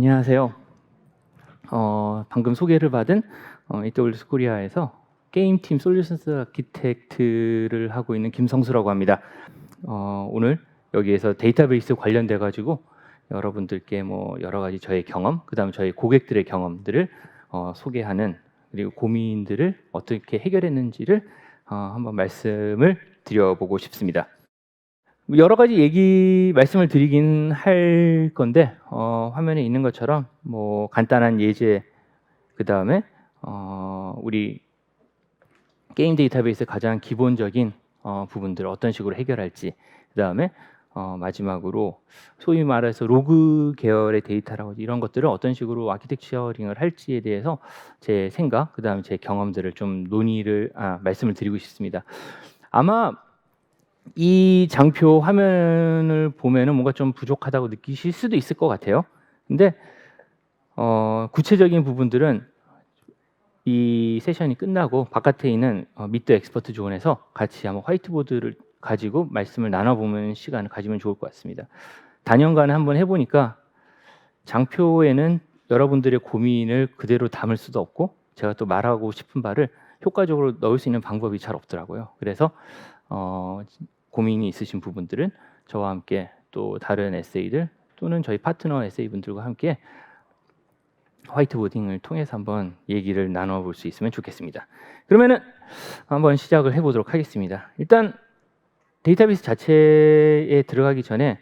안녕하세요. 방금 소개를 받은 AWS 코리아에서 게임팀 솔루션스 아키텍트를 하고 있는 김성수라고 합니다. 오늘 여기에서 데이터베이스 관련돼 가지고 여러분들께 뭐 여러 가지 저의 경험, 그다음에 저희 고객들의 경험들을 소개하는, 그리고 고민들을 어떻게 해결했는지를 한번 말씀을 드려보고 싶습니다. 여러 가지 말씀을 드리긴 할 건데 화면에 있는 것처럼 뭐 간단한 예제, 그 다음에 우리 게임 데이터베이스 가장 기본적인 부분들을 어떤 식으로 해결할지, 그 다음에 마지막으로 소위 말해서 로그 계열의 데이터라고 이런 것들을 어떤 식으로 아키텍처링을 할지에 대해서 제 생각, 그 다음에 제 경험들을 좀 말씀을 드리고 싶습니다. 아마 이 장표 화면을 보면은 뭔가 좀 부족하다고 느끼실 수도 있을 것 같아요. 근데 구체적인 부분들은 이 세션이 끝나고 바깥에 있는 미드 엑스퍼트 존에서 같이 한번 화이트보드를 가지고 말씀을 나눠보는 시간을 가지면 좋을 것 같습니다. 단연간에 한번 해보니까 장표에는 여러분들의 고민을 그대로 담을 수도 없고, 제가 또 말하고 싶은 바를 효과적으로 넣을 수 있는 방법이 잘 없더라고요. 그래서 고민이 있으신 부분들은 저와 함께 또 다른 에세이들 또는 저희 파트너 에세이 분들과 함께 화이트보딩을 통해서 한번 얘기를 나눠볼 수 있으면 좋겠습니다. 그러면은 한번 시작을 해보도록 하겠습니다. 일단 데이터베이스 자체에 들어가기 전에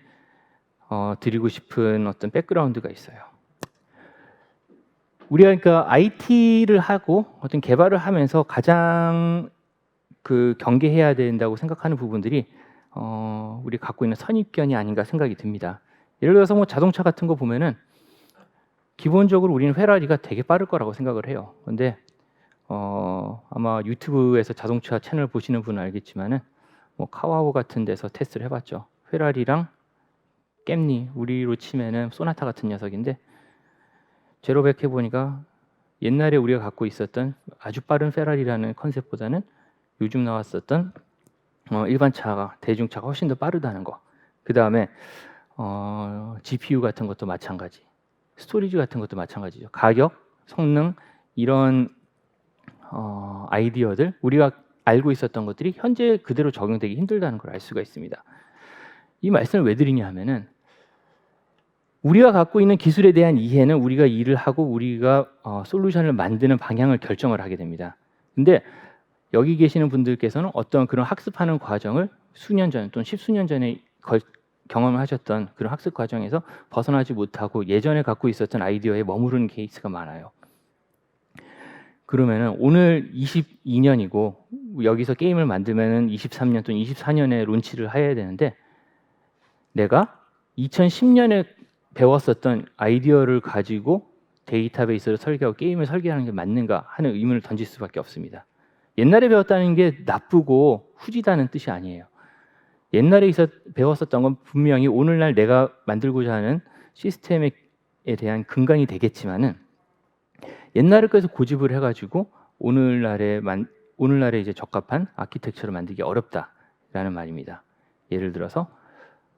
드리고 싶은 어떤 백그라운드가 있어요. 우리가 그러니까 IT를 하고 어떤 개발을 하면서 가장 경계해야 된다고 생각하는 부분들이 우리 갖고 있는 선입견이 아닌가 생각이 듭니다. 예를 들어서 뭐 자동차 같은 거 보면은 기본적으로 우리는 페라리가 되게 빠를 거라고 생각을 해요. 근데 아마 유튜브에서 자동차 채널 보시는 분은 알겠지만은 뭐 카와우 같은 데서 테스트를 해봤죠. 페라리랑 겜니, 우리로 치면은 소나타 같은 녀석인데 제로백 해보니까 옛날에 우리가 갖고 있었던 아주 빠른 페라리라는 컨셉보다는 요즘 나왔었던 일반 차가, 대중차가 훨씬 더 빠르다는 거. 그 다음에 GPU 같은 것도 마찬가지, 스토리지 같은 것도 마찬가지죠. 가격, 성능, 이런 아이디어들, 우리가 알고 있었던 것들이 현재 그대로 적용되기 힘들다는 걸 알 수가 있습니다. 이 말씀을 왜 드리냐 하면은 우리가 갖고 있는 기술에 대한 이해는 우리가 일을 하고 우리가 솔루션을 만드는 방향을 결정을 하게 됩니다. 근데 여기 계시는 분들께서는 어떤 그런 학습하는 과정을 수년 전 또는 십수년 전에 경험을 하셨던 그런 학습 과정에서 벗어나지 못하고 예전에 갖고 있었던 아이디어에 머무르는 케이스가 많아요. 그러면은 오늘 22년이고 여기서 게임을 만들면은 23년 또는 24년에 론치를 해야 되는데, 내가 2010년에 배웠었던 아이디어를 가지고 데이터베이스를 설계하고 게임을 설계하는 게 맞는가 하는 의문을 던질 수밖에 없습니다. 옛날에 배웠다는 게 나쁘고 후지다는 뜻이 아니에요. 옛날에 배웠었던 건 분명히 오늘날 내가 만들고자 하는 시스템에 대한 근간이 되겠지만은 옛날에 그래서 고집을 해가지고 오늘날에 이제 적합한 아키텍처를 만들기 어렵다라는 말입니다. 예를 들어서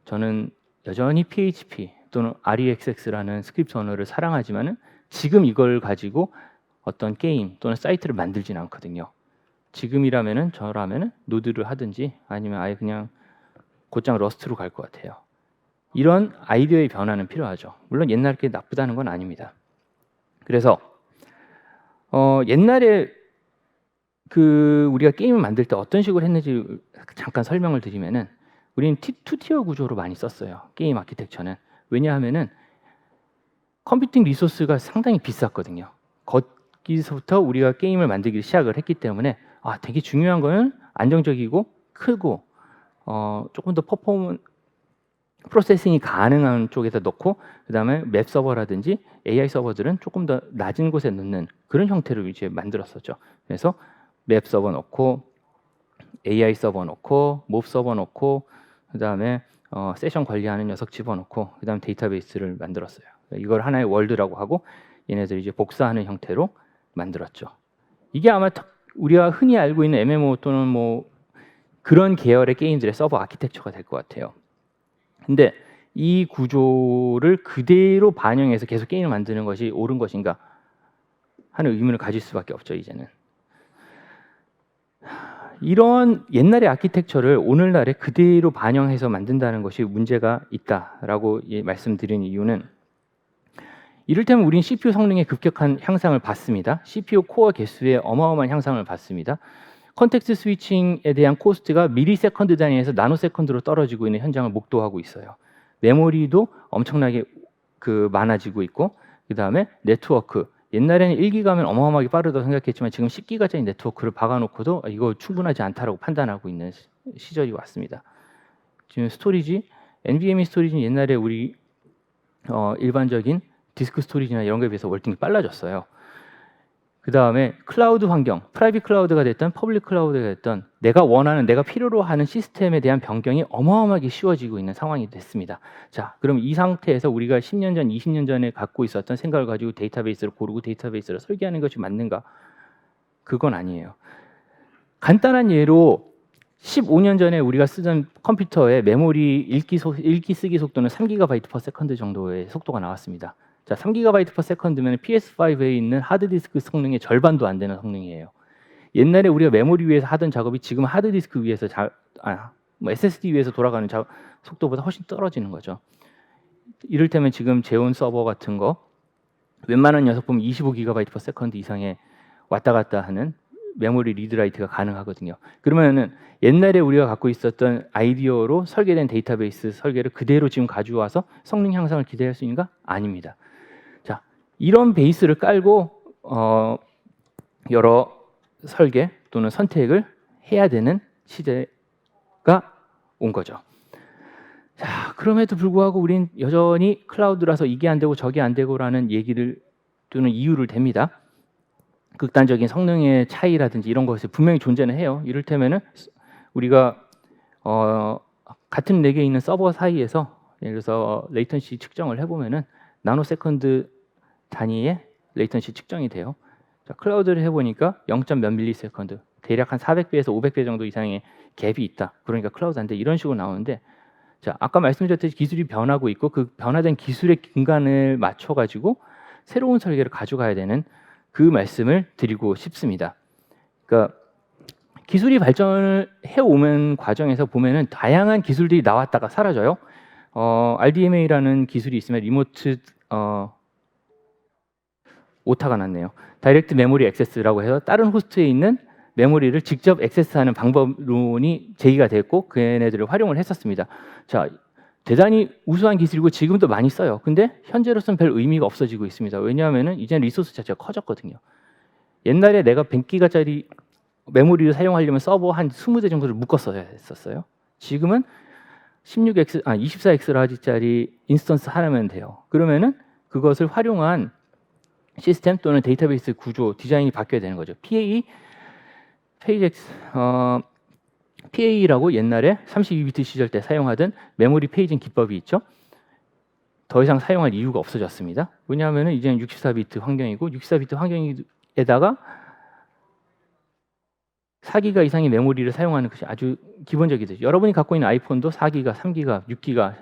저는 여전히 PHP 또는 REXX라는 스크립트 언어를 사랑하지만은 지금 이걸 가지고 어떤 게임 또는 사이트를 만들진 않거든요. 지금이라면은 저라면은 노드를 하든지 아니면 아예 그냥 곧장 러스트로 갈 것 같아요. 이런 아이디어의 변화는 필요하죠. 물론 옛날 게 나쁘다는 건 아닙니다. 그래서 옛날에 우리가 게임을 만들 때 어떤 식으로 했는지 잠깐 설명을 드리면은, 우리는 2티어 구조로 많이 썼어요. 게임 아키텍처는. 왜냐하면은 컴퓨팅 리소스가 상당히 비쌌거든요. 거기서부터 우리가 게임을 만들기 시작을 했기 때문에 되게 중요한 거는 안정적이고 크고 조금 더 프로세싱이 가능한 쪽에다 넣고, 그 다음에 맵 서버라든지 AI 서버들은 조금 더 낮은 곳에 넣는 그런 형태로 이제 만들었었죠. 그래서 맵 서버 넣고 AI 서버 넣고 몹 서버 넣고 그 다음에 세션 관리하는 녀석 집어넣고 그 다음 데이터베이스를 만들었어요. 이걸 하나의 월드라고 하고 얘네들 이제 복사하는 형태로 만들었죠. 이게 아마 우리가 흔히 알고 있는 MMO 또는 뭐 그런 계열의 게임들의 서버 아키텍처가 될 것 같아요. 근데 이 구조를 그대로 반영해서 계속 게임을 만드는 것이 옳은 것인가 하는 의문을 가질 수밖에 없죠. 이제는 이런 옛날의 아키텍처를 오늘날에 그대로 반영해서 만든다는 것이 문제가 있다라고 말씀드린 이유는, 이를테면 우린 CPU 성능의 급격한 향상을 봤습니다. CPU 코어 개수의 어마어마한 향상을 봤습니다. 컨텍스트 스위칭에 대한 코스트가 미리세컨드 단위에서 나노세컨드로 떨어지고 있는 현장을 목도하고 있어요. 메모리도 엄청나게 많아지고 있고, 그 다음에 네트워크, 옛날에는 1기가면 어마어마하게 빠르다고 생각했지만 지금 10기가짜리 네트워크를 박아놓고도 이거 충분하지 않다라고 판단하고 있는 시절이 왔습니다. 지금 스토리지, NVMe 스토리지는 옛날에 우리 일반적인 디스크 스토리지나 이런 거에 비해서 월등히 빨라졌어요. 그 다음에 클라우드 환경, 프라이빗 클라우드가 됐던 퍼블릭 클라우드가 됐던 내가 원하는, 내가 필요로 하는 시스템에 대한 변경이 어마어마하게 쉬워지고 있는 상황이 됐습니다. 자, 그럼 이 상태에서 우리가 10년 전, 20년 전에 갖고 있었던 생각을 가지고 데이터베이스를 고르고 데이터베이스를 설계하는 것이 맞는가? 그건 아니에요. 간단한 예로 15년 전에 우리가 쓰던 컴퓨터의 메모리 읽기 쓰기 속도는 3GB/s 정도의 속도가 나왔습니다. 자, 3GB/s면 PS5에 있는 하드디스크 성능의 절반도 안 되는 성능이에요. 옛날에 우리가 메모리 위에서 하던 작업이 지금 하드디스크 위에서 SSD 위에서 돌아가는 속도보다 훨씬 떨어지는 거죠. 이를테면 지금 제온 서버 같은 거 웬만한 녀석 보면 25GB/s 이상의 왔다 갔다 하는 메모리 리드라이트가 가능하거든요. 그러면은 옛날에 우리가 갖고 있었던 아이디어로 설계된 데이터베이스 설계를 그대로 지금 가져와서 성능 향상을 기대할 수 있는가? 아닙니다. 자, 이런 베이스를 깔고 여러 설계 또는 선택을 해야 되는 시대가 온 거죠. 자, 그럼에도 불구하고 우린 여전히 클라우드라서 이게 안 되고 저게 안 되고라는 얘기를 또는 이유를 댑니다. 극단적인 성능의 차이라든지 이런 것이 분명히 존재는 해요. 이를테면은 우리가 같은 렉에 있는 서버 사이에서 예를 들어서 레이턴시 측정을 해보면은 나노세컨드 단위의 레이턴시 측정이 돼요. 자, 클라우드를 해보니까 0.몇 밀리세컨드, 대략 한 400배에서 500배 정도 이상의 갭이 있다. 그러니까 클라우드 안 돼. 이런 식으로 나오는데, 자, 아까 말씀드렸듯이 기술이 변하고 있고 그 변화된 기술의 근간을 맞춰가지고 새로운 설계를 가져가야 되는 그 말씀을 드리고 싶습니다. 그러니까 기술이 발전을 해오는 과정에서 보면은 다양한 기술들이 나왔다가 사라져요. RDMA라는 기술이 있으면 리모트 오타가 났네요. 다이렉트 메모리 액세스라고 해서 다른 호스트에 있는 메모리를 직접 액세스하는 방법론이 제기가 됐고 그네들을 활용을 했었습니다. 자, 대단히 우수한 기술이고 지금도 많이 써요. 근데 현재로서는 별 의미가 없어지고 있습니다. 왜냐하면은 이제는 리소스 자체가 커졌거든요. 옛날에 내가 100기가짜리 메모리를 사용하려면 서버 한 20대 정도를 묶었어야 했었어요. 지금은 24X라지짜리 인스턴스 하나면 돼요. 그러면은 그것을 활용한 시스템 또는 데이터베이스 구조 디자인이 바뀌어야 되는 거죠. PA라고 옛날에 32비트 시절 때 사용하던 메모리 페이징 기법이 있죠. 더 이상 사용할 이유가 없어졌습니다. 왜냐하면 이제는 64비트 환경이고 64비트 환경에다가 4기가 이상의 메모리를 사용하는 것이 아주 기본적이죠. 여러분이 갖고 있는 아이폰도 4기가, 3기가, 6기가,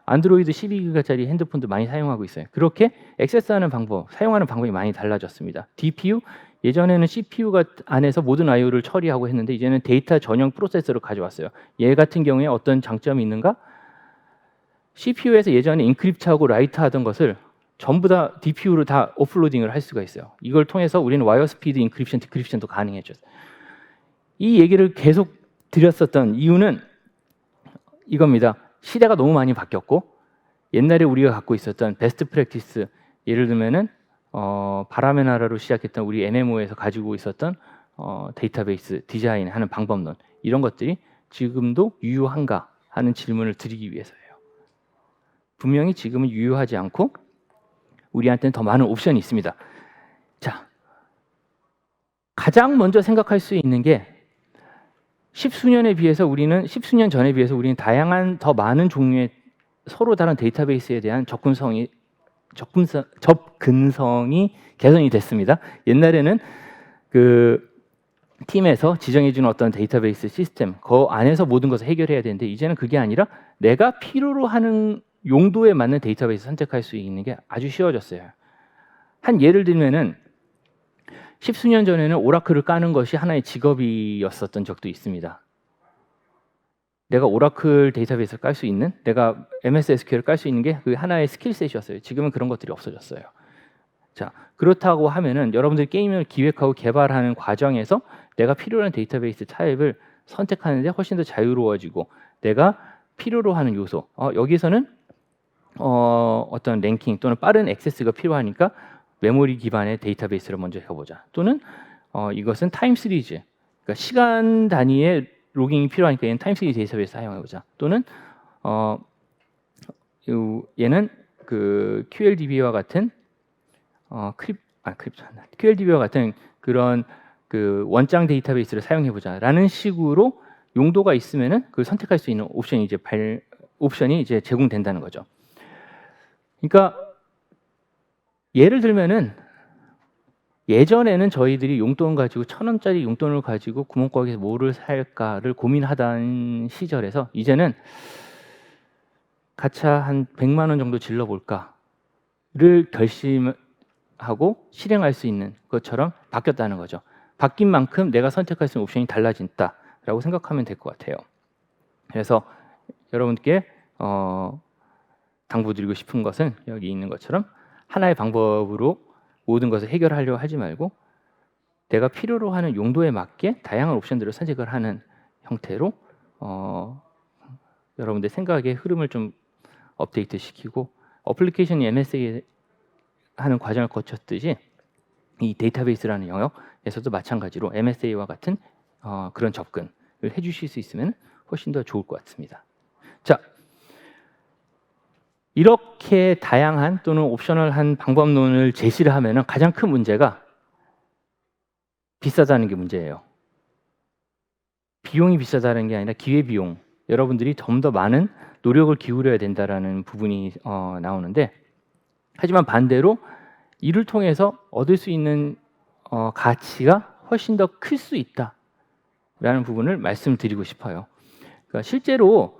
안드로이드 12기가짜리 핸드폰도 많이 사용하고 있어요. 그렇게 액세스하는 방법, 사용하는 방법이 많이 달라졌습니다. DPU, 예전에는 CPU가 안에서 모든 I/O를 처리하고 했는데 이제는 데이터 전용 프로세서를 가져왔어요. 얘 같은 경우에 어떤 장점이 있는가? CPU에서 예전에 인크립트하고 라이트하던 것을 전부 다 DPU로 다 오프로딩을 할 수가 있어요. 이걸 통해서 우리는 와이어 스피드 인크립션, 디크립션도 가능해져요. 이 얘기를 계속 드렸었던 이유는 이겁니다. 시대가 너무 많이 바뀌었고 옛날에 우리가 갖고 있었던 베스트 프랙티스, 예를 들면은 바람의 나라로 시작했던 우리 MMO에서 가지고 있었던 데이터베이스 디자인하는 방법론, 이런 것들이 지금도 유효한가 하는 질문을 드리기 위해서예요. 분명히 지금은 유효하지 않고 우리한테는 더 많은 옵션이 있습니다. 자, 가장 먼저 생각할 수 있는 게 십수년 전에 비해서 우리는 다양한 더 많은 종류의 서로 다른 데이터베이스에 대한 접근성이 개선이 됐습니다. 옛날에는 팀에서 지정해주는 어떤 데이터베이스 시스템 그 안에서 모든 것을 해결해야 되는데 이제는 그게 아니라 내가 필요로 하는 용도에 맞는 데이터베이스 선택할 수 있는 게 아주 쉬워졌어요. 한 예를 들면은 십수년 전에는 오라클을 까는 것이 하나의 직업이었었던 적도 있습니다. 내가 오라클 데이터베이스를 깔 수 있는, 내가 MS SQL을 깔 수 있는 게 그 하나의 스킬셋이었어요. 지금은 그런 것들이 없어졌어요. 자, 그렇다고 하면은 여러분들이 게임을 기획하고 개발하는 과정에서 내가 필요한 데이터베이스 타입을 선택하는데 훨씬 더 자유로워지고 내가 필요로 하는 요소, 여기서는 어떤 랭킹 또는 빠른 액세스가 필요하니까 메모리 기반의 데이터베이스를 먼저 해보자. 또는 이것은 타임 시리즈, 그러니까 시간 단위의 로깅이 필요하니까 얘는 타임 시리즈 데이터베이스 사용해보자. 또는 얘는 그 QLDB와 같은 QLDB와 같은 그런 그 원장 데이터베이스를 사용해보자라는 식으로 용도가 있으면은 그 선택할 수 있는 옵션이 이제 제공된다는 거죠. 그러니까 예를 들면은 예전에는 저희들이 용돈 가지고 1,000원짜리 용돈을 가지고 구멍가게에서 뭐를 살까를 고민하던 시절에서 이제는 가차 한 100만 원 정도 질러볼까를 결심하고 실행할 수 있는 것처럼 바뀌었다는 거죠. 바뀐 만큼 내가 선택할 수 있는 옵션이 달라진다라고 생각하면 될 것 같아요. 그래서 여러분께 당부드리고 싶은 것은 여기 있는 것처럼 하나의 방법으로 모든 것을 해결하려고 하지 말고 내가 필요로 하는 용도에 맞게 다양한 옵션들을 선택을 하는 형태로 여러분들 생각의 흐름을 좀 업데이트 시키고 어플리케이션이 MSA 하는 과정을 거쳤듯이 이 데이터베이스라는 영역에서도 마찬가지로 MSA와 같은 그런 접근을 해주실 수 있으면 훨씬 더 좋을 것 같습니다. 자, 이렇게 다양한 또는 옵셔널한 방법론을 제시를 하면 가장 큰 문제가 비싸다는 게 문제예요. 비용이 비싸다는 게 아니라 기회비용, 여러분들이 좀 더 많은 노력을 기울여야 된다는 부분이 나오는데, 하지만 반대로 이를 통해서 얻을 수 있는 가치가 훨씬 더 클 수 있다라는 부분을 말씀드리고 싶어요. 그러니까 실제로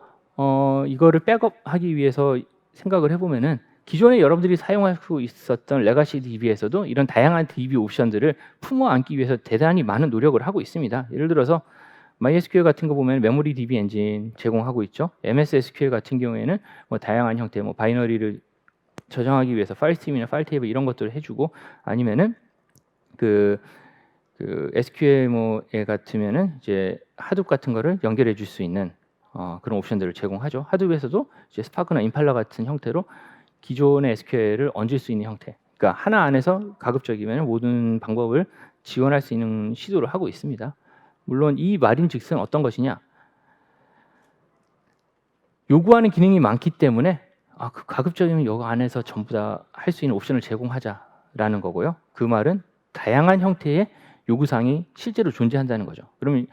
이거를 백업하기 위해서 생각을 해보면은 기존에 여러분들이 사용하고 있었던 레가시 DB에서도 이런 다양한 DB 옵션들을 품어 안기 위해서 대단히 많은 노력을 하고 있습니다. 예를 들어서 MySQL 같은 거 보면 메모리 DB 엔진 제공하고 있죠. MS SQL 같은 경우에는 뭐 다양한 형태, 뭐 바이너리를 저장하기 위해서 파일 스트림이나 파일 테이블 이런 것들을 해주고, 아니면은 그 SQL 뭐에 같으면은 이제 하둡 같은 거를 연결해 줄 수 있는 그런 옵션들을 제공하죠. 하둡에서도 이제 스파크나 임팔라 같은 형태로 기존의 SQL을 얹을 수 있는 형태. 그러니까 하나 안에서 가급적이면 모든 방법을 지원할 수 있는 시도를 하고 있습니다. 물론 이 말인즉슨 어떤 것이냐? 요구하는 기능이 많기 때문에 그 가급적이면 여기 안에서 전부 다 할 수 있는 옵션을 제공하자라는 거고요. 그 말은 다양한 형태의 요구사항이 실제로 존재한다는 거죠. 그러면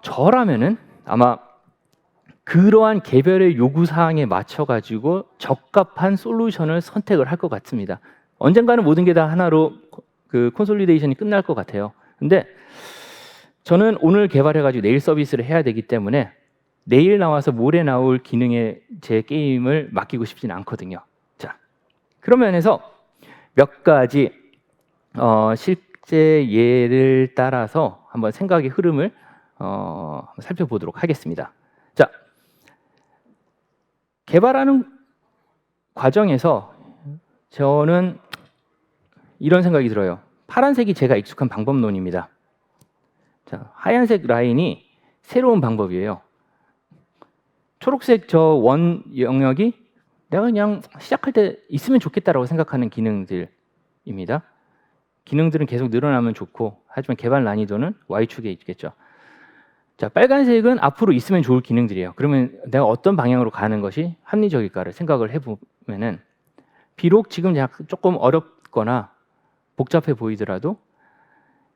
저라면은 아마 그러한 개별의 요구사항에 맞춰가지고 적합한 솔루션을 선택을 할 것 같습니다. 언젠가는 모든 게 다 하나로 그 콘솔리데이션이 끝날 것 같아요. 근데 저는 오늘 개발해가지고 내일 서비스를 해야 되기 때문에 내일 나와서 모레 나올 기능에 제 게임을 맡기고 싶지는 않거든요. 자, 그런 면에서 몇 가지 실제 예를 따라서 한번 생각의 흐름을 살펴보도록 하겠습니다. 자, 개발하는 과정에서 저는 이런 생각이 들어요. 파란색이 제가 익숙한 방법론입니다. 자, 하얀색 라인이 새로운 방법이에요. 초록색 저 원 영역이 내가 그냥 시작할 때 있으면 좋겠다라고 생각하는 기능들입니다. 기능들은 계속 늘어나면 좋고, 하지만 개발 난이도는 Y축에 있겠죠. 자, 빨간색은 앞으로 있으면 좋을 기능들이에요. 그러면 내가 어떤 방향으로 가는 것이 합리적일까를 생각을 해보면은, 비록 지금 조금 어렵거나 복잡해 보이더라도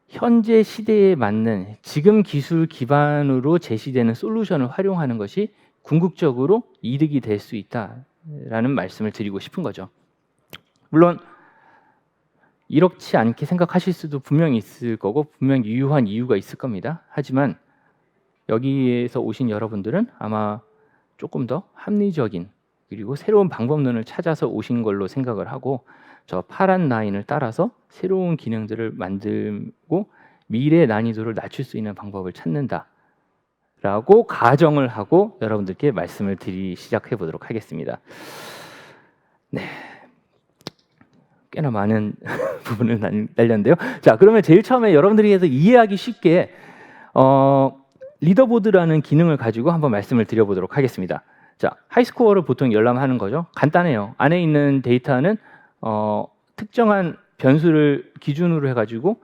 현재 시대에 맞는 지금 기술 기반으로 제시되는 솔루션을 활용하는 것이 궁극적으로 이득이 될 수 있다라는 말씀을 드리고 싶은 거죠. 물론 이렇지 않게 생각하실 수도 분명히 있을 거고 분명히 유효한 이유가 있을 겁니다. 하지만 여기에서 오신 여러분들은 아마 조금 더 합리적인 그리고 새로운 방법론을 찾아서 오신 걸로 생각을 하고 저 파란 라인을 따라서 새로운 기능들을 만들고 미래 난이도를 낮출 수 있는 방법을 찾는다 라고 가정을 하고 여러분들께 말씀을 드리기 시작해 보도록 하겠습니다. 네, 꽤나 많은 부분을 날렸는데요. 자, 그러면 제일 처음에 여러분들에게서 이해하기 쉽게 리더보드라는 기능을 가지고 한번 말씀을 드려보도록 하겠습니다. 자, 하이스코어를 보통 열람하는 거죠. 간단해요. 안에 있는 데이터는 특정한 변수를 기준으로 해가지고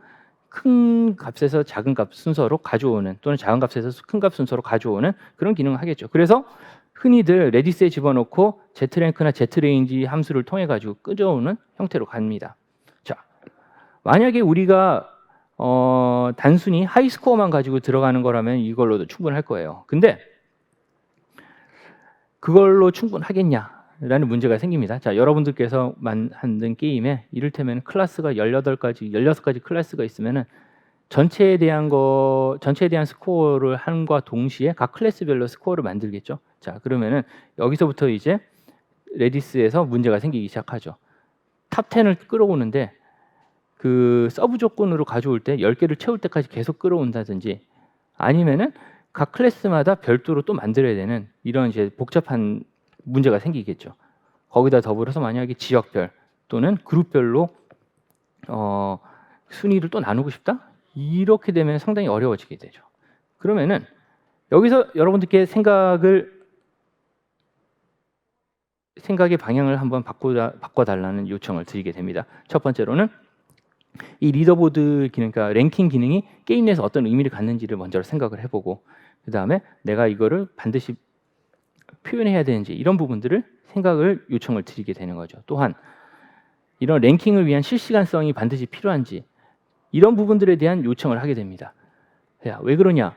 큰 값에서 작은 값 순서로 가져오는 또는 작은 값에서 큰 값 순서로 가져오는 그런 기능을 하겠죠. 그래서 흔히들 레디스에 집어넣고 zrank나 zrange 함수를 통해 가지고 끄져오는 형태로 갑니다. 자, 만약에 우리가 단순히 하이스코어만 가지고 들어가는 거라면 이걸로도 충분할 거예요. 근데 그걸로 충분하겠냐라는 문제가 생깁니다. 자, 여러분들께서 만든 게임에 이를테면 클래스가 18가지, 16가지 클래스가 있으면은 전체에 대한 스코어를 함과 동시에 각 클래스별로 스코어를 만들겠죠. 자, 그러면은 여기서부터 이제 레디스에서 문제가 생기기 시작하죠. 탑 10을 끌어오는데 그 서브 조건으로 가져올 때 10개를 채울 때까지 계속 끌어온다든지 아니면은 각 클래스마다 별도로 또 만들어야 되는 이런 이제 복잡한 문제가 생기겠죠. 거기다 더불어서 만약에 지역별 또는 그룹별로 순위를 또 나누고 싶다? 이렇게 되면 상당히 어려워지게 되죠. 그러면은 여기서 여러분들께 생각의 방향을 한번 바꿔달라는 요청을 드리게 됩니다. 첫 번째로는 이 리더보드 기능, 그러니까 랭킹 기능이 게임 내에서 어떤 의미를 갖는지를 먼저 생각을 해보고 그 다음에 내가 이거를 반드시 표현해야 되는지 이런 부분들을 생각을 요청을 드리게 되는 거죠. 또한 이런 랭킹을 위한 실시간성이 반드시 필요한지 이런 부분들에 대한 요청을 하게 됩니다. 야, 왜 그러냐?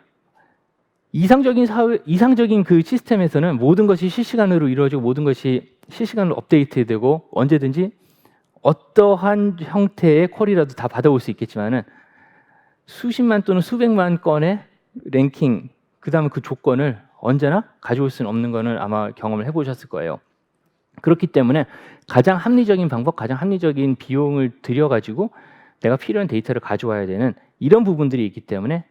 이상적인 그 시스템에서는 모든 것이 실시간으로 이루어지고 모든 것이 실시간으로 업데이트되고 언제든지 어떠한 형태의 쿼리라도 다 받아올 수 있겠지만은 수십만 또는 수백만 건의 랭킹 그다음에 그 조건을 언제나 가져올 수는 없는 거는 아마 경험을 해보셨을 거예요. 그렇기 때문에 가장 합리적인 방법, 가장 합리적인 비용을 들여가지고 내가 필요한 데이터를 가져와야 되는 이런 부분들이 있기 때문에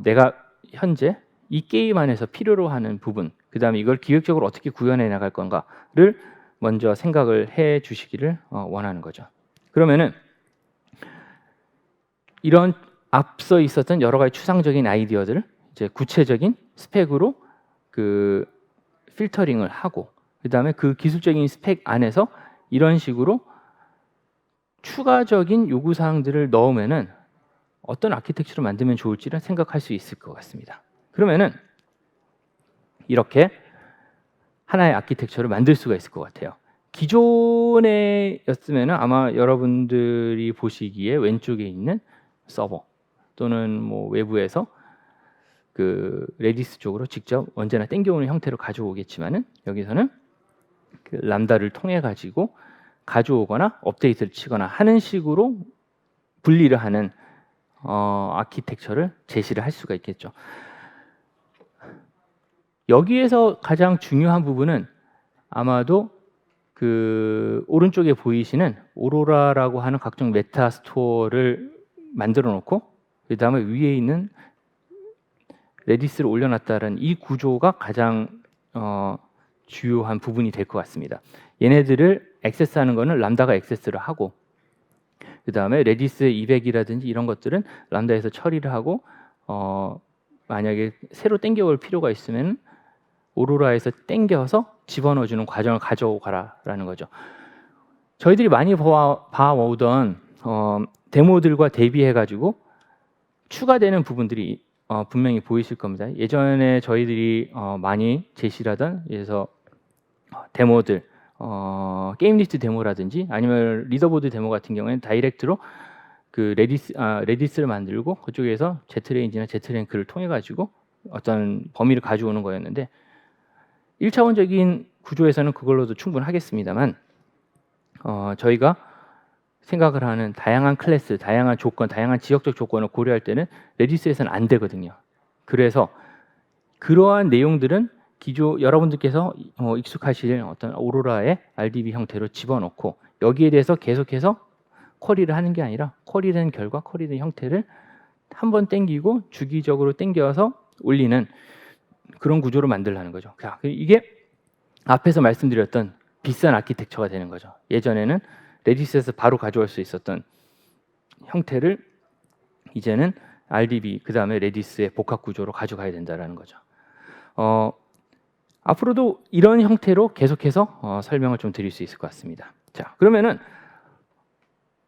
내가 현재 이 게임 안에서 필요로 하는 부분, 그 다음에 이걸 기획적으로 어떻게 구현해 나갈 건가를 먼저 생각을 해 주시기를 원하는 거죠. 그러면은 이런 앞서 있었던 여러 가지 추상적인 아이디어들을 이제 구체적인 스펙으로 그 필터링을 하고 그 다음에 그 기술적인 스펙 안에서 이런 식으로 추가적인 요구사항들을 넣으면은 어떤 아키텍처를 만들면 좋을지를 생각할 수 있을 것 같습니다. 그러면은 이렇게 하나의 아키텍처를 만들 수가 있을 것 같아요. 기존에였으면은 아마 여러분들이 보시기에 왼쪽에 있는 서버 또는 뭐 외부에서 그 레디스 쪽으로 직접 언제나 땡겨오는 형태로 가져오겠지만은 여기서는 그 람다를 통해 가지고 가져오거나 업데이트를 치거나 하는 식으로 분리를 하는 아키텍처를 제시를 할 수가 있겠죠. 여기에서 가장 중요한 부분은 아마도 그 오른쪽에 보이시는 오로라라고 하는 각종 메타 스토어를 만들어 놓고 그 다음에 위에 있는 레디스를 올려놨다는 이 구조가 가장 주요한 부분이 될 것 같습니다. 얘네들을 액세스하는 거는 람다가 액세스를 하고 그 다음에 레디스 200이라든지 이런 것들은 람다에서 처리를 하고 만약에 새로 땡겨올 필요가 있으면 오로라에서 땡겨서 집어넣어주는 과정을 가져오가라라는 거죠. 저희들이 많이 봐오던 데모들과 대비해가지고 추가되는 부분들이 분명히 보이실 겁니다. 예전에 저희들이 많이 제시하던 그래서 데모들 게임 리스트 데모라든지 아니면 리더보드 데모 같은 경우에는 다이렉트로 그 레디스를 만들고 그쪽에서 zrange나 zrank를 통해 가지고 어떤 범위를 가져오는 거였는데 1차원적인 구조에서는 그걸로도 충분하겠습니다만 저희가 생각을 하는 다양한 클래스, 다양한 조건, 다양한 지역적 조건을 고려할 때는 레디스에서는 안 되거든요. 그래서 그러한 내용들은 여러분들께서 익숙하실 어떤 오로라의 RDB 형태로 집어넣고 여기에 대해서 계속해서 쿼리를 하는 게 아니라 쿼리된 결과, 쿼리된 형태를 한번 땡기고 주기적으로 땡겨서 올리는 그런 구조로 만들라는 거죠. 이게 앞에서 말씀드렸던 비싼 아키텍처가 되는 거죠. 예전에는 레디스에서 바로 가져올 수 있었던 형태를 이제는 RDB 그 다음에 레디스의 복합 구조로 가져가야 된다는 거죠. 앞으로도 이런 형태로 계속해서 설명을 좀 드릴 수 있을 것 같습니다. 자, 그러면은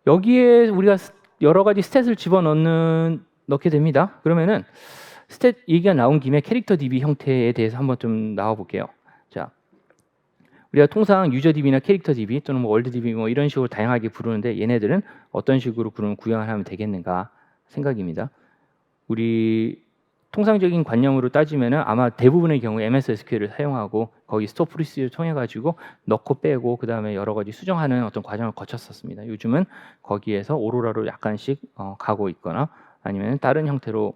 여기에 우리가 여러 가지 스탯을 넣게 됩니다. 그러면은 스탯 얘기가 나온 김에 캐릭터 DB 형태에 대해서 한번 좀 나와 볼게요. 자, 우리가 통상 유저 DB나 캐릭터 DB 또는 월드 DB 이런 식으로 다양하게 부르는데 얘네들은 어떤 식으로 부르면 구현을 하면 되겠는가 생각입니다. 우리 통상적인 관념으로 따지면은 아마 대부분의 경우에 MS SQL을 사용하고 거기 스토어 프로시저를 통해 가지고 넣고 빼고 그 다음에 여러 가지 수정하는 어떤 과정을 거쳤었습니다. 요즘은 거기에서 오로라로 약간씩 가고 있거나 아니면 다른 형태로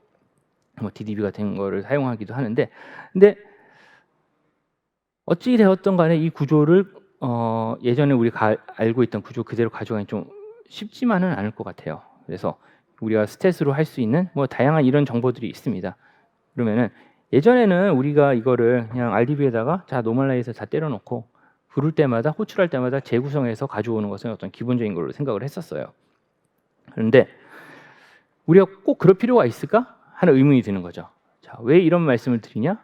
DDB 같은 거를 사용하기도 하는데, 근데 어찌 되었던 간에 이 구조를 예전에 우리가 알고 있던 구조 그대로 가져가기 좀 쉽지만은 않을 것 같아요. 그래서 우리가 스탯으로 할 수 있는 다양한 이런 정보들이 있습니다. 그러면은 예전에는 우리가 이거를 그냥 RDB에다가 노멀라이에서 다 때려놓고 부를 때마다 호출할 때마다 재구성해서 가져오는 것은 어떤 기본적인 걸로 생각을 했었어요. 그런데 우리가 꼭 그럴 필요가 있을까 하는 의문이 드는 거죠. 자, 왜 이런 말씀을 드리냐?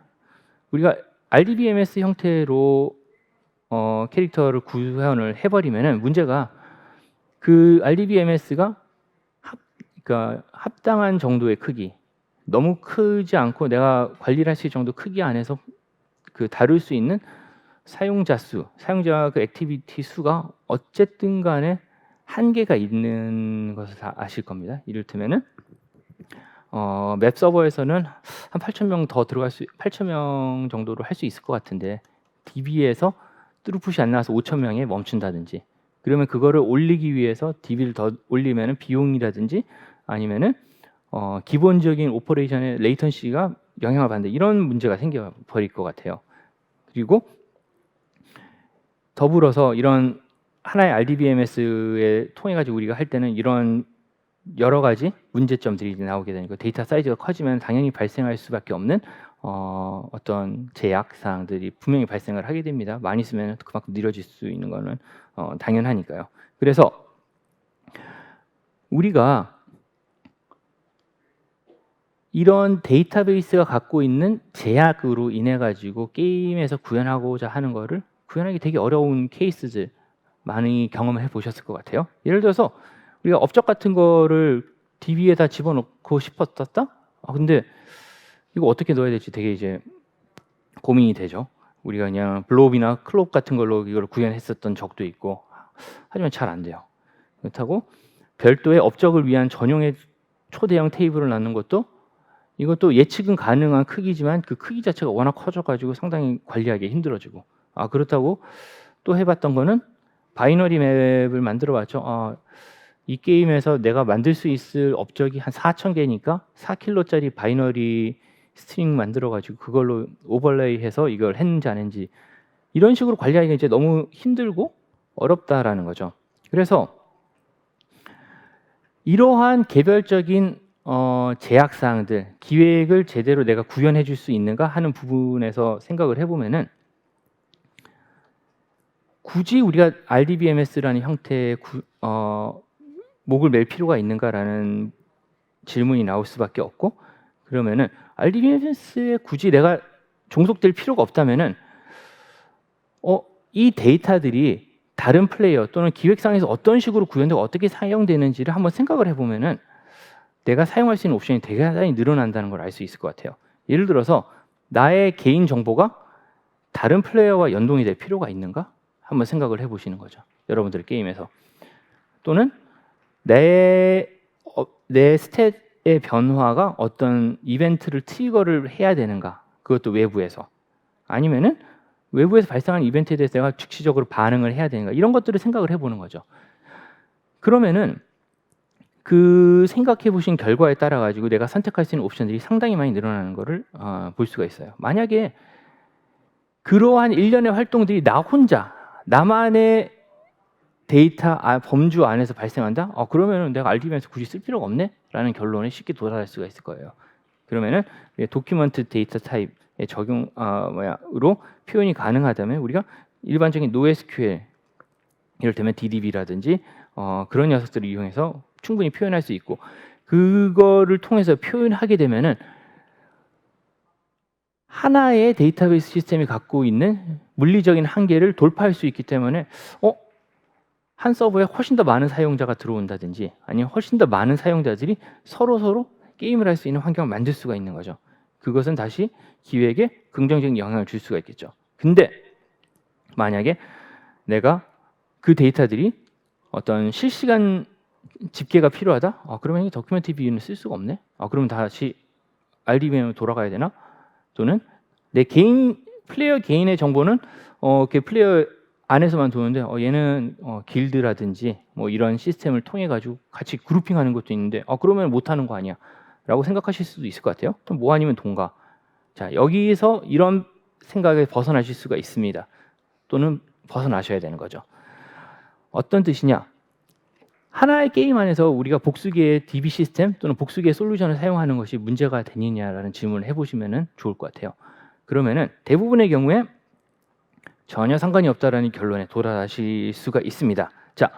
우리가 RDBMS 형태로 캐릭터를 구현을 해버리면은 문제가 그 RDBMS가 그러니까 합당한 정도의 크기, 너무 크지 않고 내가 관리를 할 수 있을 정도 크기 안에서 그 다룰 수 있는 사용자 그 액티비티 수가 어쨌든 간에 한계가 있는 것을 다 아실 겁니다. 이를테면은 맵 서버에서는 한 8,000명 더 8,000명 정도로 할 수 있을 것 같은데 DB에서 뚜루풋이 안 나와서 5,000명에 멈춘다든지, 그러면 그거를 올리기 위해서 DB를 더 올리면은 비용이라든지 아니면은 기본적인 오퍼레이션의 레이턴시가 영향을 받는다, 이런 문제가 생겨 버릴 것 같아요. 그리고 더불어서 이런 하나의 RDBMS에 통해 가지고 우리가 할 때는 이런 여러 가지 문제점들이 나오게 되니까 데이터 사이즈가 커지면 당연히 발생할 수밖에 없는 어떤 제약 사항들이 분명히 발생을 하게 됩니다. 많이 쓰면 그만큼 느려질 수 있는 거는 당연하니까요. 그래서 우리가 이런 데이터베이스가 갖고 있는 제약으로 인해 가지고 게임에서 구현하고자 하는 거를 구현하기 되게 어려운 케이스들 많이 경험을 해보셨을 것 같아요. 예를 들어서 우리가 업적 같은 거를 DB에다 집어넣고 싶었다? 근데 이거 어떻게 넣어야 될지 되게 이제 고민이 되죠. 우리가 그냥 블롭이나 클롭 같은 걸로 이걸 구현했었던 적도 있고, 하지만 잘 안 돼요. 그렇다고 별도의 업적을 위한 전용의 초대형 테이블을 낳는 것도 이것도 예측은 가능한 크기지만 그 크기 자체가 워낙 커져가지고 상당히 관리하기 힘들어지고, 그렇다고 또 해봤던 거는 바이너리 맵을 만들어봤죠. 이 게임에서 내가 만들 수 있을 업적이 한 4,000개니까 4킬로짜리 바이너리 스트링 만들어가지고 그걸로 오버레이해서 이걸 했는지 안 했는지 이런 식으로 관리하기가 이제 너무 힘들고 어렵다라는 거죠. 그래서 이러한 개별적인 제약 사항들, 기획을 제대로 내가 구현해 줄 수 있는가 하는 부분에서 생각을 해보면은 굳이 우리가 RDBMS라는 형태의 목을 맬 필요가 있는가라는 질문이 나올 수밖에 없고, 그러면은 RDBMS에 굳이 내가 종속될 필요가 없다면은 이 데이터들이 다른 플레이어 또는 기획상에서 어떤 식으로 구현되고 어떻게 사용되는지를 한번 생각을 해보면은 내가 사용할 수 있는 옵션이 대단히 늘어난다는 걸 알 수 있을 것 같아요. 예를 들어서 나의 개인 정보가 다른 플레이어와 연동이 될 필요가 있는가? 한번 생각을 해보시는 거죠. 여러분들의 게임에서. 또는 내 스탯의 변화가 어떤 이벤트를 트리거를 해야 되는가? 그것도 외부에서. 아니면은 외부에서 발생한 이벤트에 대해서 내가 즉시적으로 반응을 해야 되는가? 이런 것들을 생각을 해보는 거죠. 그러면은 그 생각해 보신 결과에 따라 가지고 내가 선택할 수 있는 옵션들이 상당히 많이 늘어나는 거를 볼 수가 있어요. 만약에 그러한 일련의 활동들이 나 혼자 나만의 데이터 범주 안에서 발생한다? 그러면은 내가 RDBMS 굳이 쓸 필요가 없네? 라는 결론에 쉽게 도달할 수가 있을 거예요. 그러면은 도큐먼트 데이터 타입의 으로 표현이 가능하다면 우리가 일반적인 NoSQL 이를테면 DDB라든지 그런 녀석들을 이용해서 충분히 표현할 수 있고, 그거를 통해서 표현하게 되면은 하나의 데이터베이스 시스템이 갖고 있는 물리적인 한계를 돌파할 수 있기 때문에 한 서버에 훨씬 더 많은 사용자가 들어온다든지 아니면 훨씬 더 많은 사용자들이 서로 게임을 할 수 있는 환경을 만들 수가 있는 거죠. 그것은 다시 기획에 긍정적인 영향을 줄 수가 있겠죠. 근데 만약에 내가 그 데이터들이 어떤 실시간 집계가 필요하다? 그러면 이 도큐멘트 뷰는 쓸 수가 없네? 그러면 다시 RDBM으로 돌아가야 되나? 또는 내 개인 플레이어 개인의 정보는 이렇게 플레이어 안에서만 도는데 얘는 길드라든지 뭐 이런 시스템을 통해 가지고 같이 그룹핑하는 것도 있는데 그러면 못하는 거 아니야? 라고 생각하실 수도 있을 것 같아요. 또 뭐 아니면 동가. 자, 여기서 이런 생각에 벗어나실 수가 있습니다. 또는 벗어나셔야 되는 거죠. 어떤 뜻이냐? 하나의 게임 안에서 우리가 복수기의 DB 시스템 또는 복수기의 솔루션을 사용하는 것이 문제가 되느냐라는 질문을 해보시면 좋을 것 같아요. 그러면은 대부분의 경우에 전혀 상관이 없다라는 결론에 도달하실 수가 있습니다. 자,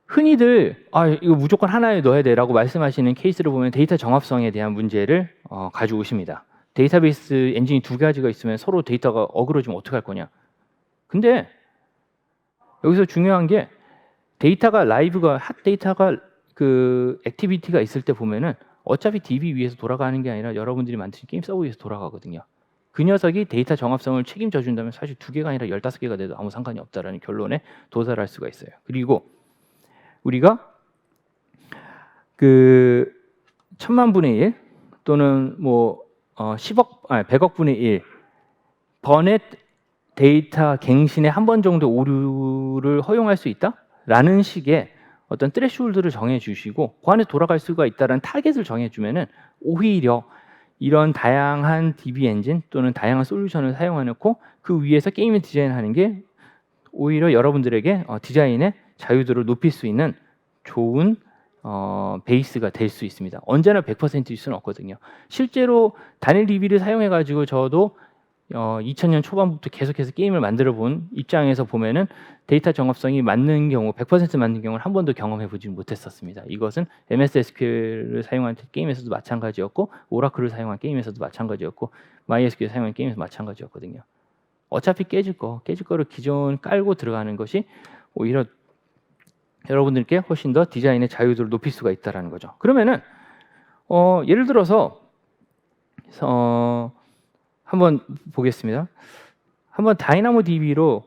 흔히들 이거 무조건 하나에 넣어야 돼라고 말씀하시는 케이스를 보면 데이터 정합성에 대한 문제를 가지고 오십니다. 데이터베이스 엔진이 두 가지가 있으면 서로 데이터가 어그러지면 어떻게 할 거냐? 근데 여기서 중요한 게 데이터가 라이브가 핫 데이터가 그 액티비티가 있을 때 보면은 어차피 DB 위에서 돌아가는 게 아니라 여러분들이 만드신 게임 서버 위에서 돌아가거든요. 그 녀석이 데이터 정합성을 책임져 준다면 사실 2개가 아니라 15개가 돼도 아무 상관이 없다라는 결론에 도달할 수가 있어요. 그리고 우리가 그 1000만 분의 1 또는 뭐 100억 분의 1 번의 데이터 갱신에 한 번 정도 오류를 허용할 수 있다라는 식의 어떤 트레시홀드를 정해주시고 그 안에 돌아갈 수가 있다라는 타겟을 정해주면은 오히려 이런 다양한 DB 엔진 또는 다양한 솔루션을 사용해놓고 그 위에서 게임을 디자인하는 게 오히려 여러분들에게 디자인의 자유도를 높일 수 있는 좋은 베이스가 될 수 있습니다. 언제나 100%일 수는 없거든요. 실제로 단일 DB를 사용해가지고 저도 2000년 초반부터 계속해서 게임을 만들어 본 입장에서 보면은 데이터 정합성이 맞는 경우 100% 맞는 경우는 한 번도 경험해 보지 못했었습니다. 이것은 MS SQL을 사용한 게임에서도 마찬가지였고 오라클을 사용한 게임에서도 마찬가지였고 MySQL 사용한 게임에서 마찬가지였거든요. 어차피 깨질 거를 기존 깔고 들어가는 것이 오히려 여러분들께 훨씬 더 디자인의 자유도를 높일 수가 있다는 거죠. 그러면은 예를 들어서 한번 보겠습니다. 한번 다이나모DB로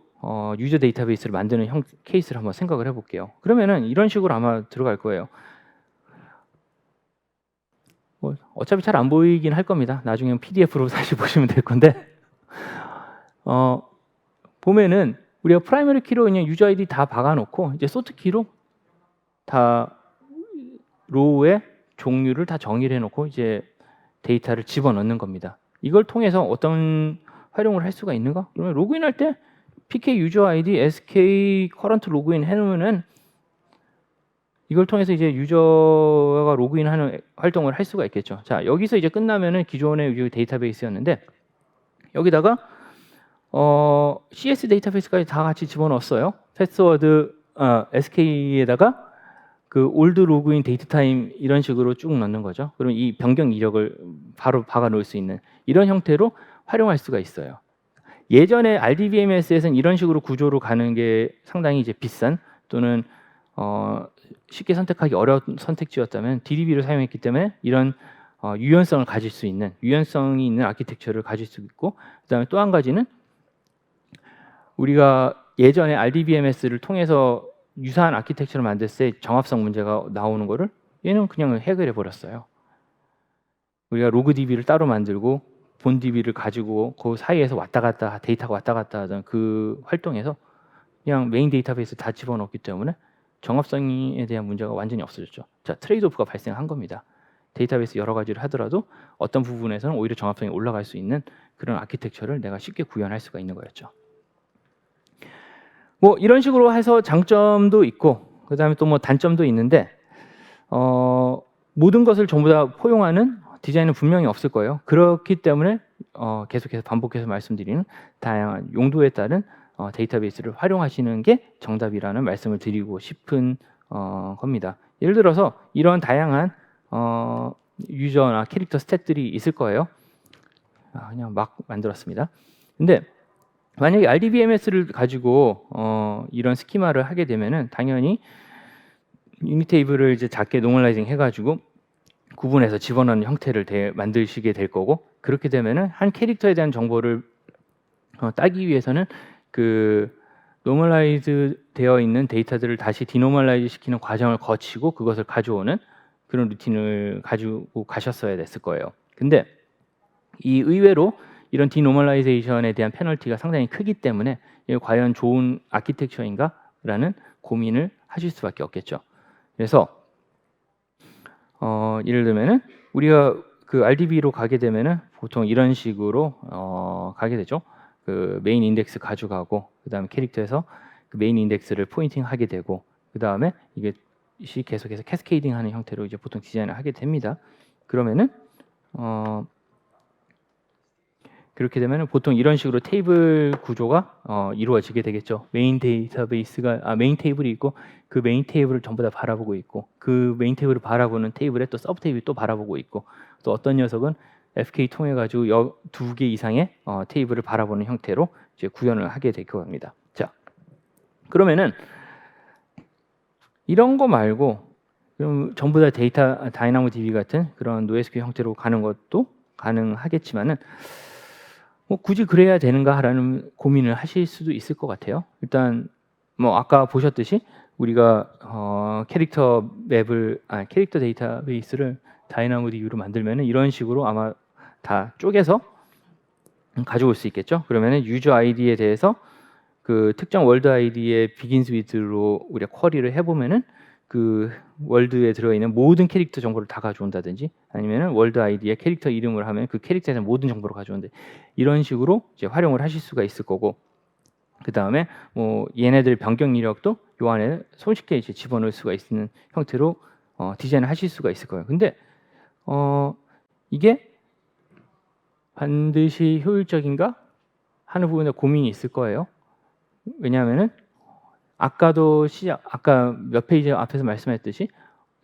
유저 데이터베이스를 만드는 케이스를 한번 생각을 해볼게요. 그러면은 이런 식으로 아마 들어갈 거예요. 뭐 어차피 잘 안 보이긴 할 겁니다. 나중에 PDF로 다시 보시면 될 건데 보면은 우리가 프라이머리 키로 그냥 유저 아이디 다 박아놓고 이제 소트 키로 다 로우의 종류를 다 정의를 해놓고 이제 데이터를 집어넣는 겁니다. 이걸 통해서 어떤 활용을 할 수가 있는가? 그러면 로그인할 때 PK 유저 아이디 SK 커런트 로그인 해놓으면은 이걸 통해서 이제 유저가 로그인하는 활동을 할 수가 있겠죠. 자, 여기서 이제 끝나면은 기존의 데이터베이스였는데 여기다가 CS 데이터베이스까지 다 같이 집어넣었어요. 패스워드 SK에다가 그 올드 로그인 데이트 타임 이런 식으로 쭉 넣는 거죠. 그럼 이 변경 이력을 바로 박아 놓을 수 있는 이런 형태로 활용할 수가 있어요. 예전에 RDBMS에서는 이런 식으로 구조로 가는 게 상당히 이제 비싼 또는 쉽게 선택하기 어려운 선택지였다면 DDB를 사용했기 때문에 이런 유연성을 가질 수 있는 유연성이 있는 아키텍처를 가질 수 있고 그다음에 또 한 가지는 우리가 예전에 RDBMS를 통해서 유사한 아키텍처를 만들 때 정합성 문제가 나오는 거를 얘는 그냥 해결해 버렸어요. 우리가 로그 DB를 따로 만들고 본 DB를 가지고 그 사이에서 왔다 갔다 데이터가 왔다 갔다 하던 그 활동에서 그냥 메인 데이터베이스 다 집어넣기 때문에 정합성에 대한 문제가 완전히 없어졌죠. 자, 트레이드오프가 발생한 겁니다. 데이터베이스 여러 가지를 하더라도 어떤 부분에서는 오히려 정합성이 올라갈 수 있는 그런 아키텍처를 내가 쉽게 구현할 수가 있는 거였죠. 뭐 이런 식으로 해서 장점도 있고 그다음에 또 뭐 단점도 있는데 모든 것을 전부 다 포용하는 디자인은 분명히 없을 거예요. 그렇기 때문에 계속해서 반복해서 말씀드리는 다양한 용도에 따른 데이터베이스를 활용하시는 게 정답이라는 말씀을 드리고 싶은 겁니다. 예를 들어서 이런 다양한 유저나 캐릭터 스탯들이 있을 거예요. 그냥 막 만들었습니다. 근데 만약에 RDBMS를 가지고 이런 스키마를 하게 되면은 당연히 유닛 테이블을 이제 작게 노멀라이징 해가지고 구분해서 집어넣는 형태를 만드시게 될 거고, 그렇게 되면은 한 캐릭터에 대한 정보를 따기 위해서는 그 노멀라이즈 되어 있는 데이터들을 다시 디노멀라이즈 시키는 과정을 거치고 그것을 가져오는 그런 루틴을 가지고 가셨어야 됐을 거예요. 근데 이 의외로 이런 디노멀라이제이션에 대한 페널티가 상당히 크기 때문에 이게 과연 좋은 아키텍처인가? 라는 고민을 하실 수밖에 없겠죠. 그래서 예를 들면은 우리가 그 RDB로 가게 되면은 보통 이런 식으로 가게 되죠. 그 메인 인덱스 가져가고 그다음에 캐릭터에서 그 메인 인덱스를 포인팅하게 되고 그다음에 이게 계속해서 캐스케이딩하는 형태로 이제 보통 디자인을 하게 됩니다. 그러면은 그렇게 되면은 보통 이런 식으로 테이블 구조가 이루어지게 되겠죠. 메인 데이터베이스가 메인 테이블이 있고 그 메인 테이블을 전부 다 바라보고 있고 그 메인 테이블을 바라보는 테이블에 또 서브 테이블이 또 바라보고 있고 또 어떤 녀석은 FK 통해 가지고 2개 이상의 테이블을 바라보는 형태로 이제 구현을 하게 될 겁니다. 자, 그러면은 이런 거 말고 그럼 전부 다 데이터 다이나모DB 같은 그런 NoSQL 형태로 가는 것도 가능하겠지만은 뭐 굳이 그래야 되는가라는 고민을 하실 수도 있을 것 같아요. 일단 뭐 아까 보셨듯이 우리가 캐릭터 캐릭터 데이터베이스를 다이나모DB로 만들면은 이런 식으로 아마 다 쪼개서 가져올 수 있겠죠. 그러면은 유저 아이디에 대해서 그 특정 월드 아이디의 begins with로 우리가 쿼리를 해보면은 그 월드에 들어있는 모든 캐릭터 정보를 다 가져온다든지 아니면은 월드 아이디의 캐릭터 이름을 하면 그 캐릭터에 대한 모든 정보를 가져온다. 이런 식으로 이제 활용을 하실 수가 있을 거고, 그 다음에 뭐 얘네들 변경 이력도 요 안에 손쉽게 이제 집어넣을 수가 있는 형태로 디자인을 하실 수가 있을 거예요. 근데 이게 반드시 효율적인가 하는 부분에 고민이 있을 거예요. 왜냐하면은 아까 몇 페이지 앞에서 말씀했듯이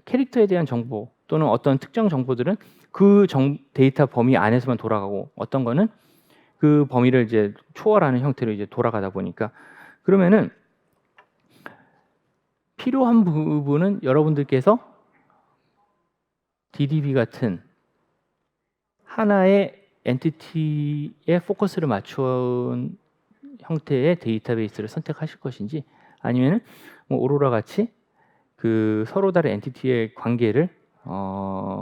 캐릭터에 대한 정보 또는 어떤 특정 정보들은 그 데이터 범위 안에서만 돌아가고 어떤 거는 그 범위를 이제 초월하는 형태로 이제 돌아가다 보니까 그러면은 필요한 부분은 여러분들께서 DDB 같은 하나의 엔티티에 포커스를 맞춘 형태의 데이터베이스를 선택하실 것인지 아니면은 뭐 오로라 같이 그 서로 다른 엔티티의 관계를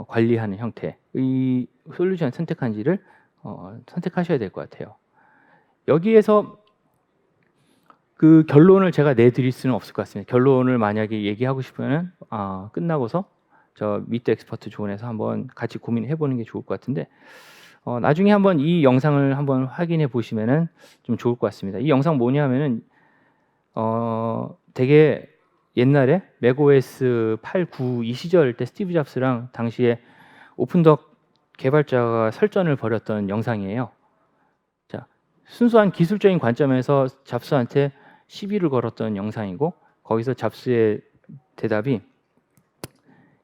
관리하는 형태의 솔루션 선택한지를 선택하셔야 될 것 같아요. 여기에서 그 결론을 제가 내드릴 수는 없을 것 같습니다. 결론을 만약에 얘기하고 싶으면 끝나고서 저 미트 엑스퍼트 존에서 한번 같이 고민해 보는 게 좋을 것 같은데 나중에 한번 이 영상을 한번 확인해 보시면은 좀 좋을 것 같습니다. 이 영상 뭐냐면은 되게 옛날에 맥OS 8, 9 이 시절 때 스티브 잡스랑 당시에 오픈덕 개발자가 설전을 벌였던 영상이에요. 자, 순수한 기술적인 관점에서 잡스한테 시비를 걸었던 영상이고 거기서 잡스의 대답이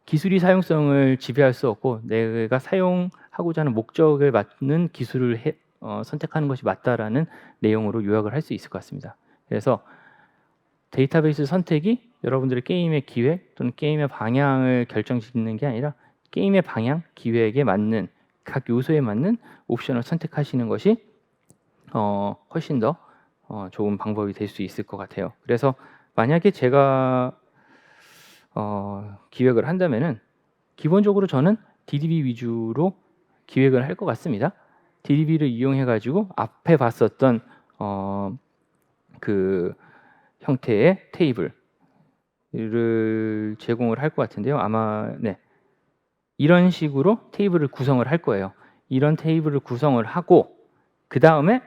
기술이 사용성을 지배할 수 없고 내가 사용하고자 하는 목적에 맞는 기술을 선택하는 것이 맞다라는 내용으로 요약을 할 수 있을 것 같습니다. 그래서 데이터베이스 선택이 여러분들의 게임의 기획 또는 게임의 방향을 결정짓는 게 아니라 게임의 방향, 기획에 맞는 각 요소에 맞는 옵션을 선택하시는 것이 훨씬 더 좋은 방법이 될 수 있을 것 같아요. 그래서 만약에 제가 기획을 한다면은 기본적으로 저는 DDB 위주로 기획을 할 것 같습니다. DDB를 이용해 가지고 앞에 봤었던 그 형태의 테이블 제공을 할 것 같은데요. 아마 네. 이런 식으로 테이블을 구성을 할 거예요. 이런 테이블을 구성을 하고 그 다음에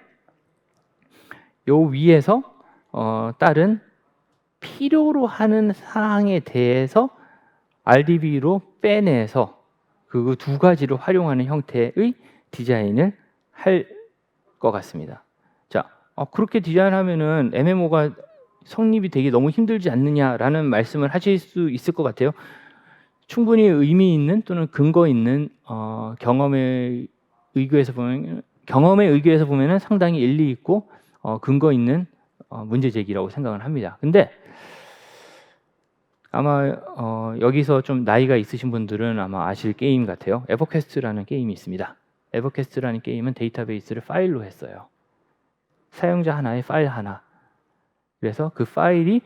요 위에서 다른 필요로 하는 사항에 대해서 RDB로 빼내서 그 두 가지를 활용하는 형태의 디자인을 할 것 같습니다. 자, 그렇게 디자인하면은 MMO가 성립이 되기 너무 힘들지 않느냐라는 말씀을 하실 수 있을 것 같아요. 충분히 의미 있는 또는 근거 있는 경험에 의거해서 보면은 상당히 일리 있고 근거 있는 문제 제기라고 생각을 합니다. 근데 아마 여기서 좀 나이가 있으신 분들은 아마 아실 게임 같아요. 에버퀘스트라는 게임이 있습니다. 에버퀘스트라는 게임은 데이터베이스를 파일로 했어요. 사용자 하나에 파일 하나. 그래서 그 파일이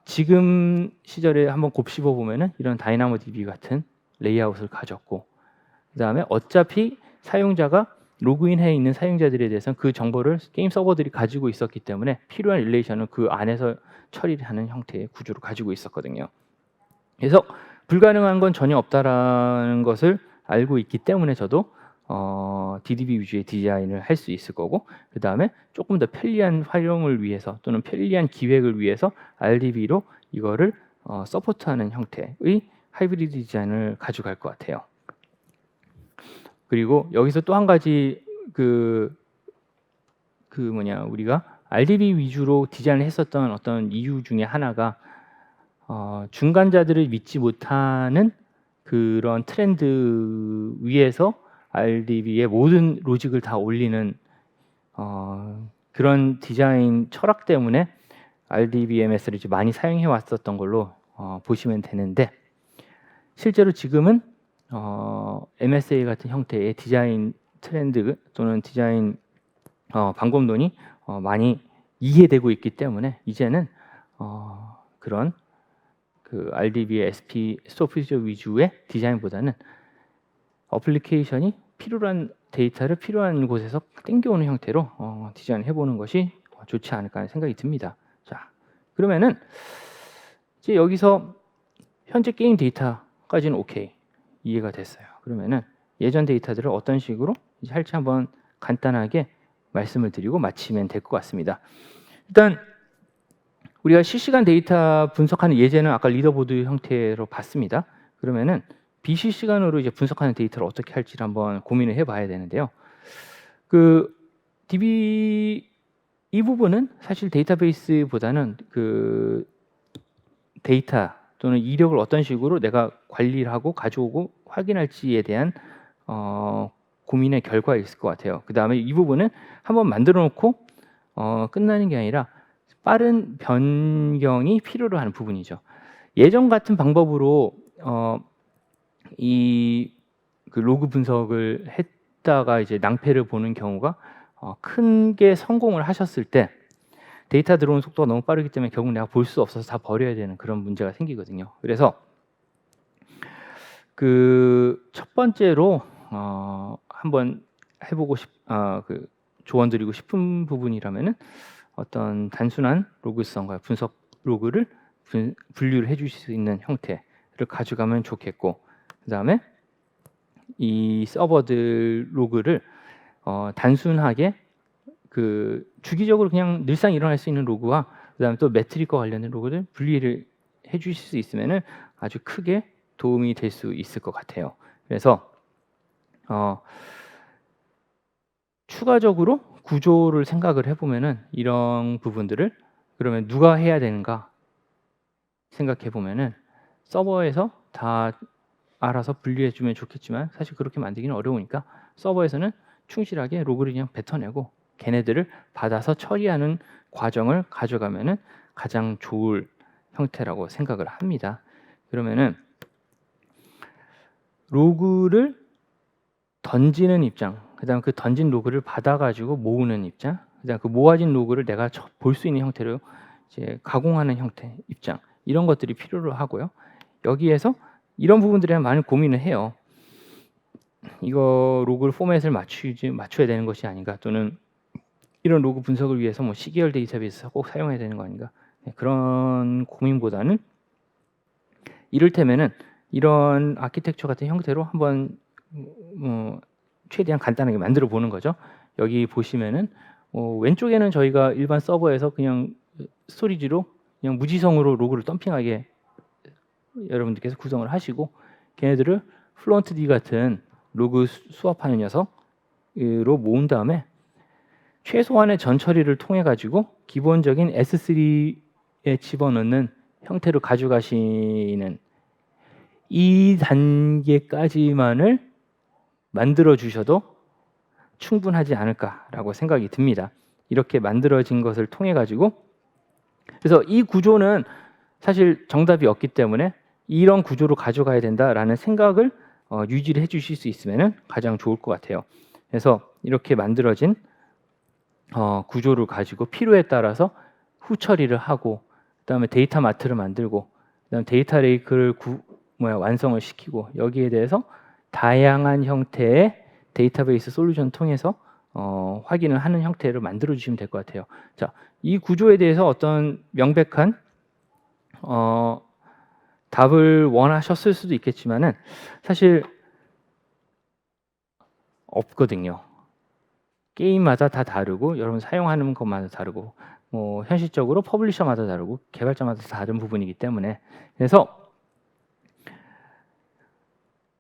지금 시절에 한번 곱씹어 보면은 이런 다이나모DB 같은 레이아웃을 가졌고, 그 다음에 어차피 사용자가 로그인해 있는 사용자들에 대해서는 그 정보를 게임 서버들이 가지고 있었기 때문에 필요한 릴레이션을 그 안에서 처리를 하는 형태의 구조를 가지고 있었거든요. 그래서 불가능한 건 전혀 없다라는 것을 알고 있기 때문에 저도 DDB 위주의 디자인을 할 수 있을 거고, 그 다음에 조금 더 편리한 활용을 위해서 또는 편리한 기획을 위해서 RDB로 이거를 서포트하는 형태의 하이브리드 디자인을 가져갈 것 같아요. 그리고 여기서 또 한 가지 우리가 RDB 위주로 디자인을 했었던 어떤 이유 중에 하나가 중간자들을 믿지 못하는 그런 트렌드 위에서 RDB의 모든 로직을 다 올리는 그런 디자인 철학 때문에 RDBMS를 이제 많이 사용해 왔었던 걸로 보시면 되는데, 실제로 지금은 MSA 같은 형태의 디자인 트렌드 또는 디자인 방법론이 많이 이해되고 있기 때문에 이제는 그런 그 RDB의 SP 소프트웨어 위주의 디자인보다는 어플리케이션이 필요한 데이터를 필요한 곳에서 땡겨오는 형태로 디자인을 해보는 것이 좋지 않을까 하는 생각이 듭니다. 자, 그러면은 이제 여기서 현재 게임 데이터까지는 오케이, 이해가 됐어요. 그러면은 예전 데이터들을 어떤 식으로 이제 할지 한번 간단하게 말씀을 드리고 마치면 될 것 같습니다. 일단 우리가 실시간 데이터 분석하는 예제는 아까 리더보드 형태로 봤습니다. 그러면은 비실시간으로 이제 분석하는 데이터를 어떻게 할지를 한번 고민을 해봐야 되는데요. 그 DB 이 부분은 사실 데이터베이스보다는 그 데이터 또는 이력을 어떤 식으로 내가 관리를 하고 가져오고 확인할지에 대한 고민의 결과일 것 같아요. 그 다음에 이 부분은 한번 만들어 놓고 끝나는 게 아니라 빠른 변경이 필요로 하는 부분이죠. 예전 같은 방법으로 이 그 로그 분석을 했다가 이제 낭패를 보는 경우가 큰 게 성공을 하셨을 때 데이터 들어오는 속도가 너무 빠르기 때문에 결국 내가 볼 수 없어서 다 버려야 되는 그런 문제가 생기거든요. 그래서 그 첫 번째로 한번 해보고 조언드리고 싶은 부분이라면은 어떤 단순한 로그성과 분석 로그를 분류를 해주실 수 있는 형태를 가져가면 좋겠고, 그 다음에 이 서버들 로그를 단순하게 그 주기적으로 그냥 늘상 일어날 수 있는 로그와 그다음에 또 매트릭과 관련된 로그를 분리를 해주실 수 있으면은 아주 크게 도움이 될 수 있을 것 같아요. 그래서 추가적으로 구조를 생각을 해보면은 이런 부분들을 그러면 누가 해야 되는가 생각해 보면은 서버에서 다 알아서 분리해주면 좋겠지만 사실 그렇게 만들기는 어려우니까 서버에서는 충실하게 로그를 그냥 뱉어내고 걔네들을 받아서 처리하는 과정을 가져가면은 가장 좋을 형태라고 생각을 합니다. 그러면은 로그를 던지는 입장, 그다음 그 던진 로그를 받아가지고 모으는 입장, 그다음 그 모아진 로그를 내가 볼 수 있는 형태로 이제 가공하는 형태 입장, 이런 것들이 필요로 하고요. 여기에서 이런 부분들에 많은 고민을 해요. 이거 로그를 포맷을 맞춰야 되는 것이 아닌가, 또는 이런 로그 분석을 위해서 뭐 시계열 데이터베이스 꼭 사용해야 되는 거 아닌가, 그런 고민보다는 이를테면은 이런 아키텍처 같은 형태로 한번 최대한 간단하게 만들어 보는 거죠. 여기 보시면은 왼쪽에는 저희가 일반 서버에서 그냥 스토리지로 그냥 무지성으로 로그를 덤핑하게 여러분들께서 구성을 하시고, 걔네들을 플루언트-D 같은 로그 수업하는 녀석으로 모은 다음에 최소한의 전 처리를 통해 가지고 기본적인 S3에 집어넣는 형태로 가져가시는 이 단계까지만을 만들어 주셔도 충분하지 않을까라고 생각이 듭니다. 이렇게 만들어진 것을 통해 가지고, 그래서 이 구조는 사실 정답이 없기 때문에 이런 구조로 가져가야 된다라는 생각을 유지를 해주실 수 있으면 가장 좋을 것 같아요. 그래서 이렇게 만들어진 구조를 가지고 필요에 따라서 후처리를 하고, 그다음에 데이터 마트를 만들고, 그다음 데이터 레이크를 완성을 시키고, 여기에 대해서 다양한 형태의 데이터베이스 솔루션 통해서 확인을 하는 형태로 만들어 주시면 될 것 같아요. 자, 이 구조에 대해서 어떤 명백한 답을 원하셨을 수도 있겠지만은 사실 없거든요. 게임마다 다 다르고, 여러분 사용하는 것마다 다르고, 현실적으로 퍼블리셔마다 다르고, 개발자마다 다른 부분이기 때문에, 그래서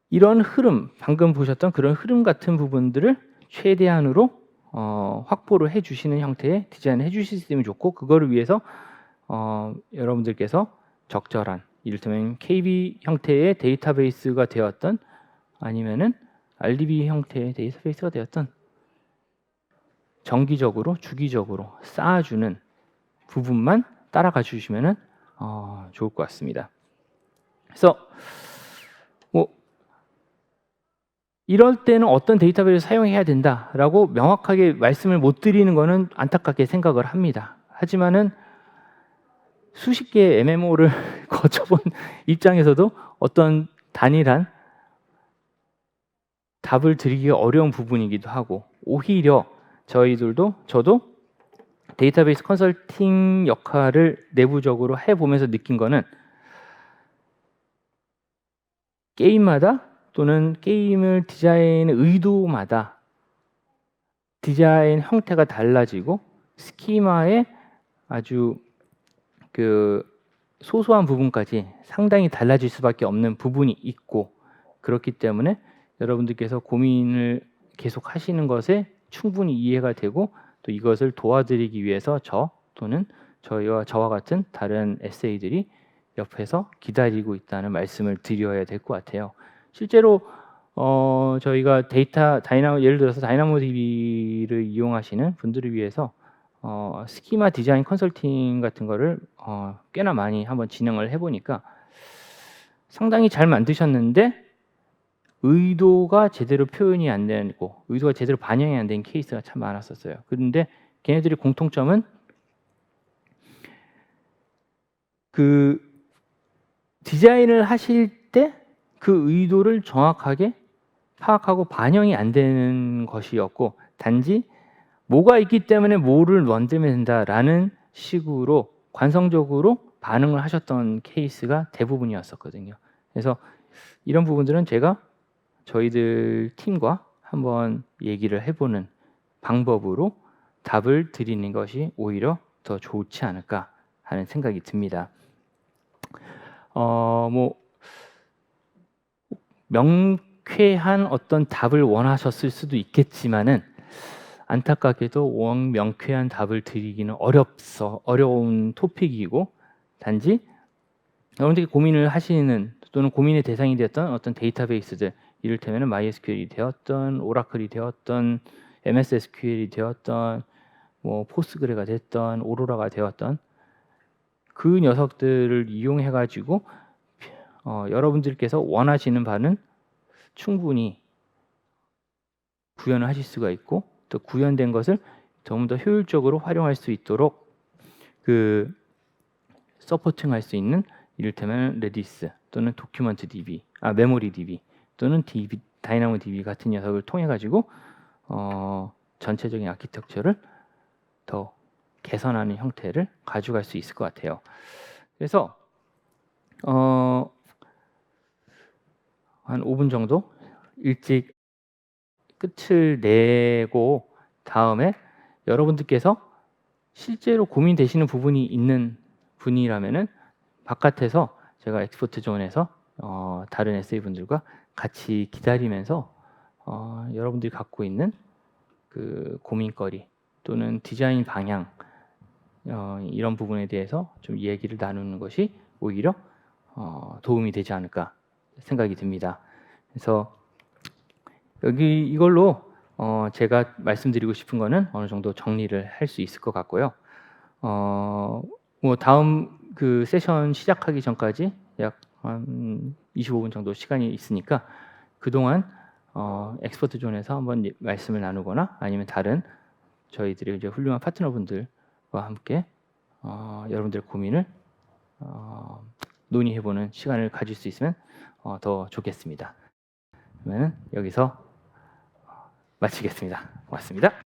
이런 흐름, 방금 보셨던 그런 흐름 같은 부분들을 최대한으로 확보를 해주시는 형태의 디자인을 해주실 수 있으면 좋고, 그거를 위해서 여러분들께서 적절한, 이를테면 KB 형태의 데이터베이스가 되었던, 아니면은 RDB 형태의 데이터베이스가 되었던, 정기적으로 주기적으로 쌓아주는 부분만 따라가 주시면 좋을 것 같습니다. 그래서 이럴 때는 어떤 데이터베이스를 사용해야 된다라고 명확하게 말씀을 못 드리는 것은 안타깝게 생각을 합니다. 하지만은 수십 개의 MMO를 거쳐본 입장에서도 어떤 단일한 답을 드리기가 어려운 부분이기도 하고, 오히려 저도 데이터베이스 컨설팅 역할을 내부적으로 해보면서 느낀 거는, 게임마다 또는 게임을 디자인의 의도마다 디자인 형태가 달라지고, 스키마의 아주 그 소소한 부분까지 상당히 달라질 수밖에 없는 부분이 있고, 그렇기 때문에 여러분들께서 고민을 계속 하시는 것에 충분히 이해가 되고, 또 이것을 도와드리기 위해서 또는 저와 같은 다른 SA들이 옆에서 기다리고 있다는 말씀을 드려야 될 것 같아요. 실제로 저희가 예를 들어서 다이나모DB를 이용하시는 분들을 위해서 스키마 디자인 컨설팅 같은 거를 꽤나 많이 한번 진행을 해보니까 상당히 잘 만드셨는데 의도가 제대로 표현이 안 되고, 의도가 제대로 반영이 안 된 케이스가 참 많았었어요. 그런데 걔네들의 공통점은 그 디자인을 하실 때 그 의도를 정확하게 파악하고 반영이 안 되는 것이었고, 단지 뭐가 있기 때문에 뭐를 만들면 된다라는 식으로 관성적으로 반응을 하셨던 케이스가 대부분이었었거든요. 그래서 이런 부분들은 제가 저희들 팀과 한번 얘기를 해보는 방법으로 답을 드리는 것이 오히려 더 좋지 않을까 하는 생각이 듭니다. 명쾌한 어떤 답을 원하셨을 수도 있겠지만은, 안타깝게도 명쾌한 답을 드리기는 어려운 토픽이고, 단지 여러분들이 고민을 하시는 또는 고민의 대상이 되었던 어떤 데이터베이스들, 이를테면 MySQL이 되었던, 오라클이 되었던, MS SQL이 되었던, 포스그레가 됐던, 오로라가 되었던, 그 녀석들을 이용해 가지고 여러분들께서 원하시는 바는 충분히 구현을 하실 수가 있고, 또 구현된 것을 좀 더 효율적으로 활용할 수 있도록 서포팅할 수 있는, 이를테면 레디스 또는 도큐먼트 DB, 메모리 DB 또는 다이나모DB 같은 녀석을 통해 가지고 전체적인 아키텍처를 더 개선하는 형태를 가져갈 수 있을 것 같아요. 그래서 한 5분 정도 일찍 끝을 내고 다음에 여러분들께서 실제로 고민되시는 부분이 있는 분이라면은 바깥에서 제가 엑스포트 존에서 다른 SA 분들과 같이 기다리면서 여러분들이 갖고 있는 그 고민거리 또는 디자인 방향 이런 부분에 대해서 좀 이야기를 나누는 것이 오히려 도움이 되지 않을까 생각이 듭니다. 그래서 여기 이걸로 제가 말씀드리고 싶은 거는 어느 정도 정리를 할 수 있을 것 같고요. 뭐 다음 그 세션 시작하기 전까지 약 한 25분 정도 시간이 있으니까 그동안 엑스퍼트 존에서 한번 말씀을 나누거나 아니면 다른 저희들의 이제 훌륭한 파트너분들과 함께 여러분들의 고민을 논의해보는 시간을 가질 수 있으면 더 좋겠습니다. 그러면 여기서 마치겠습니다. 고맙습니다.